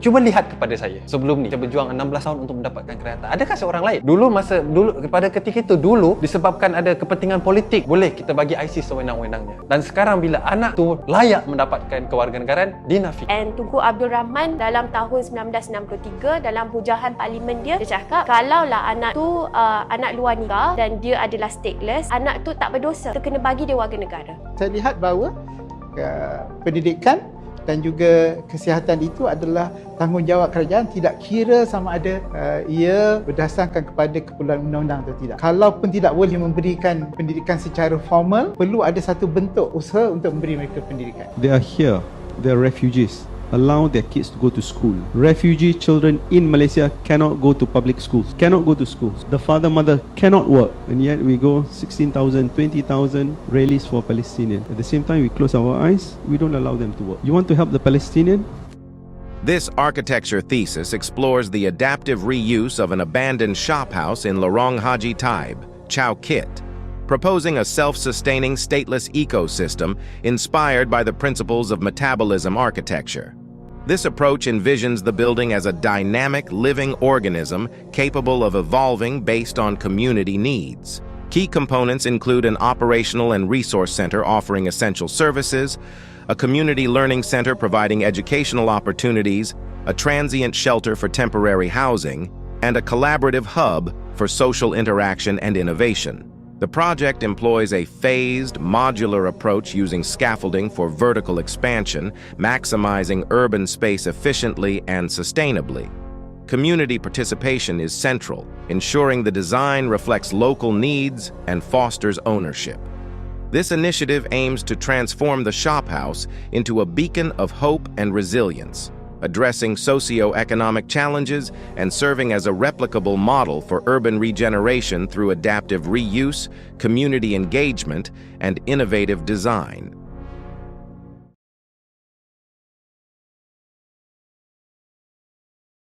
Cuba lihat kepada saya. Sebelum ni, saya berjuang 16 tahun untuk mendapatkan kerajaan. Adakah seorang lain? Dulu pada ketika itu dulu disebabkan ada kepentingan politik, boleh kita bagi IC sewenang-wenangnya. Dan sekarang bila anak tu layak mendapatkan kewarganegaraan, dinafikan. And Tunku Abdul Rahman dalam tahun 1963 dalam hujahan parlimen dia cakap kalaulah anak tu anak luar nikah dan dia adalah stateless, anak tu tak berdosa, kita kena bagi dia warga negara. Saya lihat bahawa pendidikan dan juga kesihatan itu adalah tanggungjawab kerajaan, tidak kira sama ada ia berdasarkan kepada keperluan undang-undang atau tidak. Kalaupun tidak boleh memberikan pendidikan secara formal, perlu ada satu bentuk usaha untuk memberi mereka pendidikan. They are here, they are refugees. Allow their kids to go to school. Refugee children in Malaysia cannot go to public schools, cannot go to schools. The father, mother cannot work, and yet we go 16,000, 20,000 rallies for Palestinian. At the same time, we close our eyes, we don't allow them to work. You want to help the Palestinian? This architecture thesis explores the adaptive reuse of an abandoned shop house in Lorong Haji Taib, Chow, proposing a self-sustaining stateless ecosystem inspired by the principles of metabolism architecture. This approach envisions the building as a dynamic, living organism capable of evolving based on community needs. Key components include an operational and resource center offering essential services, a community learning center providing educational opportunities, a transient shelter for temporary housing, and a collaborative hub for social interaction and innovation. The project employs a phased, modular approach using scaffolding for vertical expansion, maximizing urban space efficiently and sustainably. Community participation is central, ensuring the design reflects local needs and fosters ownership. This initiative aims to transform the shop house into a beacon of hope and resilience, addressing socio-economic challenges and serving as a replicable model for urban regeneration through adaptive reuse, community engagement, and innovative design.